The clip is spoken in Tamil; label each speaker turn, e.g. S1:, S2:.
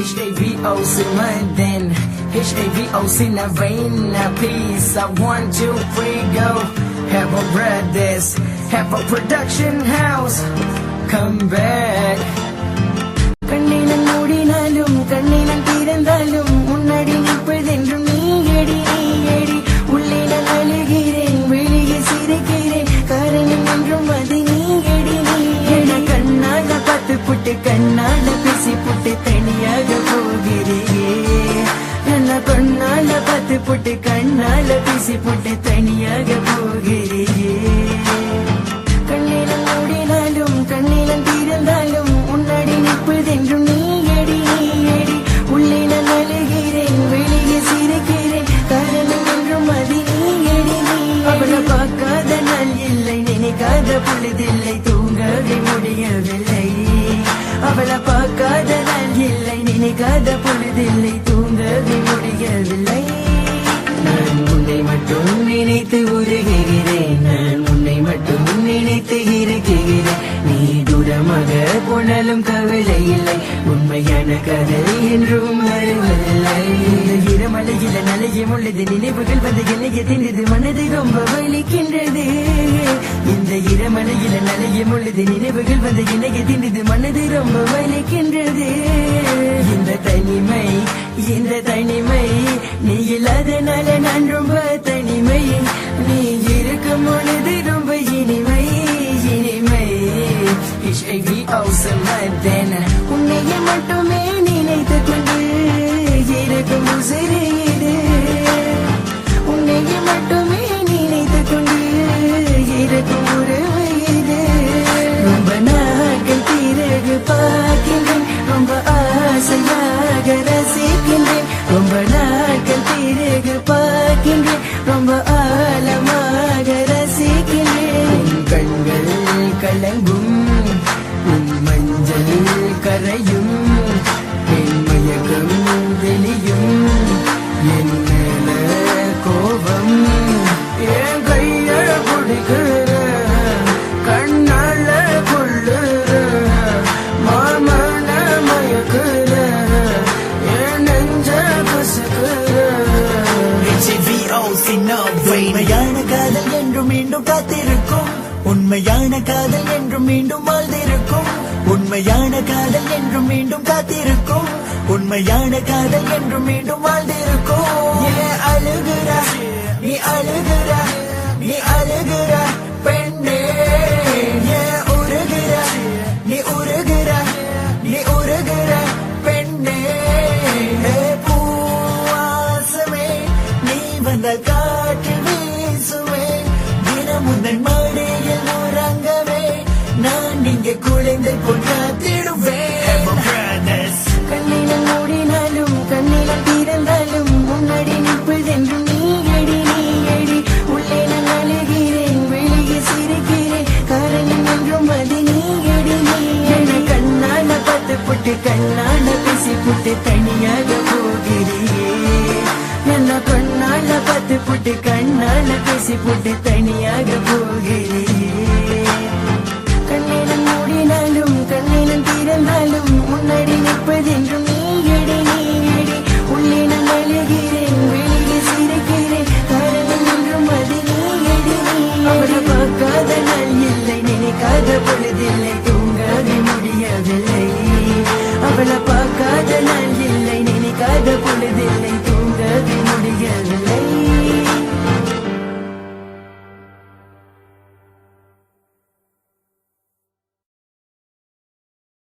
S1: HAVO's in London, HAVO's in the rain. Peace, I 1, 2, 3, go. Have a brothers, have a production house. Come back. கண்ணினம் மூடினாலும் கண்ணினம் திறந்தாலும் முன்னாடி நிற்பதென்றும் நீ எடி உள்ளே நான் அழுகிறேன் வெளியே சிரிக்கிறேன் காரணம் என்றும் அது நீ எடி என கண்ணால பார்த்து புட்டு கண்ணால பேசி புட்டு தனியாக போகிறேயே என்ன கண்ணால பார்த்து புட்டு கண்ணால பேசி புட்டு தனியாக போகிறேயே கண்ணினம் மூடினாலும் கண்ணினம் திறந்தாலும் முன்னாடி நிற்பதென்றும் நீ எடி உள்ளே நான் அழுகிறேன் வெளியே சிரிக்கிறேன் காரணம் என்றும் அது நீ எடி அவளை பார்க்காத நாள் இல்லை நினைக்காத பொழுதில்லை தூங்கவே முடியவில்லை அவளை பார்க்காத நாள் இல்லை நினைக்காத பொழுதில்லை தூங்கவே முடியவில்லை நான் உன்னை மட்டும் நினைத்து உருகிறேன் நான் உன்னை மட்டும் நினைத்து இருக்கிறேன் நீ தூரமாக போனாலும் கவலை இல்லை உண்மையான கதை என்றும் வருவதில்லை இரமலையில நலையும் உள்ளது நினைவுகள் வந்து என்னைய தின்றது மனது ரொம்ப வலிக்கின்றது இந்த இரமலையில நலையும் உள்ளது நினைவுகள் வந்து என்னைய தின்றது மனது ரொம்ப வலிக்கின்றது இந்த தனிமை நீ இல்லாதனால நான் ரொம்ப தனிமை நீ இருக்கும் பொழுது ரொம்ப இனிமை HAVO's in London. உன்னையே மட்டுமே நினைத்து கொண்டு இருக்கும் உசிறு இது உன்னையே மட்டுமே நினைத்து கொண்டு இருக்கும் உறவு இது ரொம்ப நாட்கள் பிறகு பார்க்கின்றேன் ரொம்ப ஆசையாக ரசிக்கின்றேன் ரொம்ப நாட்கள் பிறகு பார்க்கின்றேன் ரொம்ப ஆழமாக ரசிக்கின்றேன் கண்கள் கலங்கும் மஞ்சள் கரையும் என் மயக்கம் வெளியும் என் மேல கோபம் என் கைய பிடிக்கிற கண்ணால கொள்ளுற மாமன மயக்குற என் நெஞ்ச கசுக்குற
S2: உண்மையான காதல் என்றும் மீண்டும் காத்திருக்கும் உண்மையான காதல் என்றும் மீண்டும் வாழ்ந்திருக்கும் உண்மையான காதல் என்றும் மீண்டும் காத்திருக்கும் உண்மையான காதல் என்றும் மீண்டும் வாழ்ந்திருக்கும் ஏன் அழுகுறா நீ அழுகுறா நீ அழுகுறா பெண்ணே ஏன் உருகுறா நீ உருகுறா நீ உருகுறா பெண்ணே பூவாசமே நீ வந்த காற்று வீசுவே தினம் உந்தன் மடியில் உறங்கவே நான் இங்கே குழந்தை போல் காத்திடுவேன்
S1: கண்ணினம் மூடினாலும் கண்ணினம் திறந்தாலும் முன்னாடி நிற்பதென்றும் நீ எடி உள்ளே நான் அழுகிறேன் வெளியே சிரிக்கிறேன் காரணம் என்றும் அது நீ எடி என கண்ணால பார்த்து புட்டு கண்ணால பேசி புட்டு தனியாக போகிறியே என்ன கண்ணால பார்த்து புட்டு கண்ணால பேசி புட்டு தனியாக போகிறியே கண்ணினம் மூடினாலும் கண்ணினம் திறந்தாலும் முன்னாடி நிற்பதென்றும் நீ எடி உள்ளே நான் அழுகிறேன் வெளியே சிரிக்கிறேன் காரணம் என்றும் அது நீ எடி அவளை பார்க்காத நாள் இல்லை நினைக்காத பொழுதில்லை